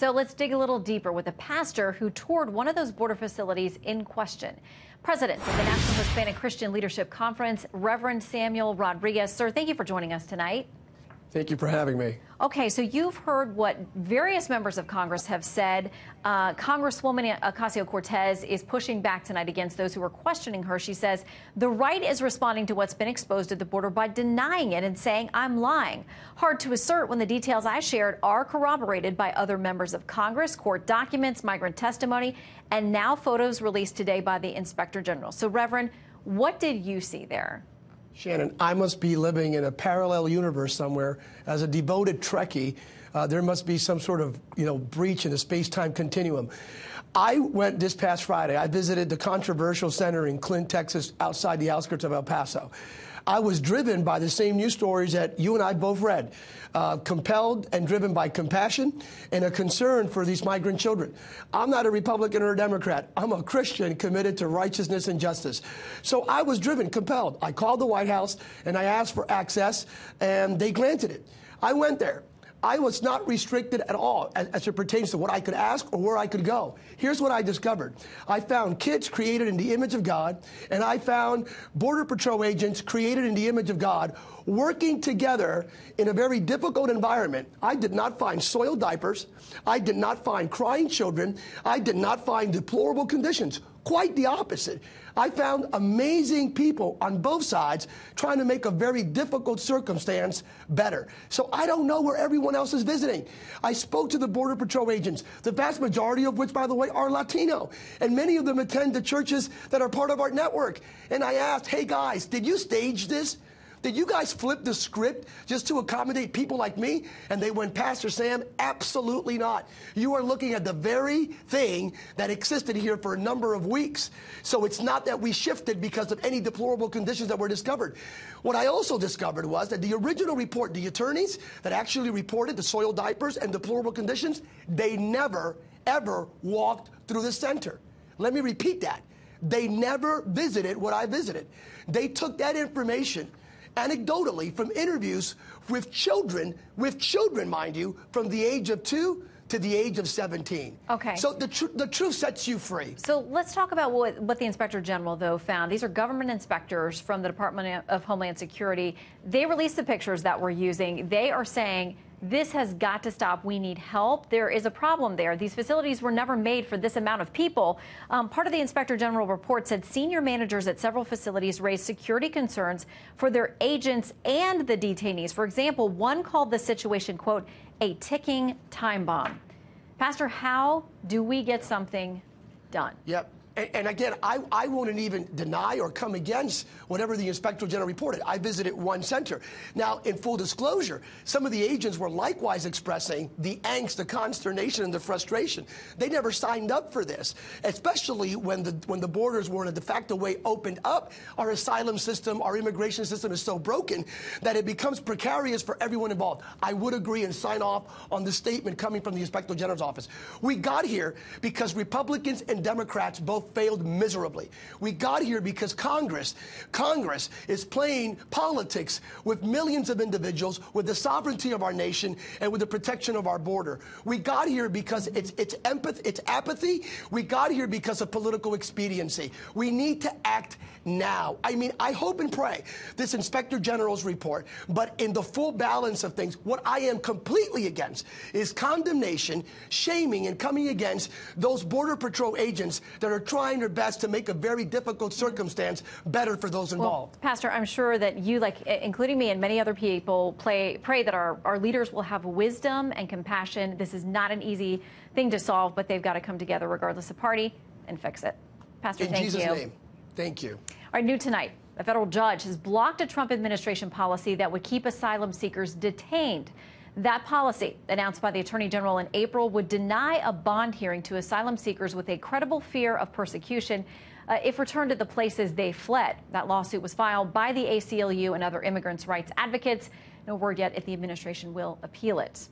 So let's dig a little deeper with a pastor who toured one of those border facilities in question. President of the National Hispanic Christian Leadership Conference, Reverend Samuel Rodriguez. Sir, thank you for joining us tonight. Thank you for having me. Okay, so you've heard what various members of Congress have said. Congresswoman Ocasio-Cortez is pushing back tonight against those who are questioning her. She says the right is responding to what's been exposed at the border by denying it and saying, I'm lying. Hard to assert when the details I shared are corroborated by other members of Congress, court documents, migrant testimony, and now photos released today by the Inspector General. So, Reverend, what did you see there? Shannon, I must be living in a parallel universe somewhere. As a devoted Trekkie, there must be some sort of, breach in the space-time continuum. I went this past Friday. I visited the controversial center in Clint, Texas, outside the outskirts of El Paso. I was driven by the same news stories that you and I both read, compelled and driven by compassion and a concern for these migrant children. I'm not a Republican or a Democrat. I'm a Christian committed to righteousness and justice. So I was driven, compelled. I called the White House and I asked for access, and they granted it. I went there. I was not restricted at all as it pertains to what I could ask or where I could go. Here's what I discovered. I found kids created in the image of God, and I found Border Patrol agents created in the image of God working together in a very difficult environment. I did not find soiled diapers. I did not find crying children. I did not find deplorable conditions. Quite the opposite. I found amazing people on both sides trying to make a very difficult circumstance better. So I don't know where everyone else is visiting. I spoke to the Border Patrol agents, the vast majority of which, by the way, are Latino. And many of them attend the churches that are part of our network. And I asked, hey, guys, did you stage this? Did you guys flip the script just to accommodate people like me? And they went, Pastor Sam, absolutely not. You are looking at the very thing that existed here for a number of weeks. So it's not that we shifted because of any deplorable conditions that were discovered. What I also discovered was that the original report, the attorneys that actually reported the soiled diapers and deplorable conditions, they never, ever walked through the center. Let me repeat that. They never visited what I visited. They took that information anecdotally from interviews with children, mind you, from the age of 2 to the age of 17. Okay. So the truth sets you free. So let's talk about what the Inspector General, though, found. These are government inspectors from the Department of Homeland Security. They released the pictures that we're using. They are saying this has got to stop. We need help. There is a problem there. These facilities were never made for this amount of people. Part of the Inspector General report said senior managers at several facilities raised security concerns for their agents and the detainees. For example, one called the situation, quote, a ticking time bomb. Pastor, how do we get something done? Yep. And again, I wouldn't even deny or come against whatever the Inspector General reported. I visited one center. Now, in full disclosure, some of the agents were likewise expressing the angst, the consternation, and the frustration. They never signed up for this, especially when the borders were in a de facto way opened up. Our asylum system, our immigration system is so broken that it becomes precarious for everyone involved. I would agree and sign off on the statement coming from the Inspector General's office. We got here because Republicans and Democrats both failed miserably. We got here because Congress is playing politics with millions of individuals, with the sovereignty of our nation, and with the protection of our border. We got here because it's apathy. We got here because of political expediency. We need to act now. I mean, I hope and pray this Inspector General's report, but in the full balance of things, what I am completely against is condemnation, shaming, and coming against those Border Patrol agents that are trying their best to make a very difficult circumstance better for those involved. Well, Pastor, I'm sure that you, including me and many other people, pray that our leaders will have wisdom and compassion. This is not an easy thing to solve, but they've got to come together regardless of party and fix it. Pastor, thank you. In Jesus' name, thank you. All right, new tonight, a federal judge has blocked a Trump administration policy that would keep asylum seekers detained. That policy, announced by the Attorney General in April, would deny a bond hearing to asylum seekers with a credible fear of persecution if returned to the places they fled. That lawsuit was filed by the ACLU and other immigrants' rights advocates. No word yet if the administration will appeal it.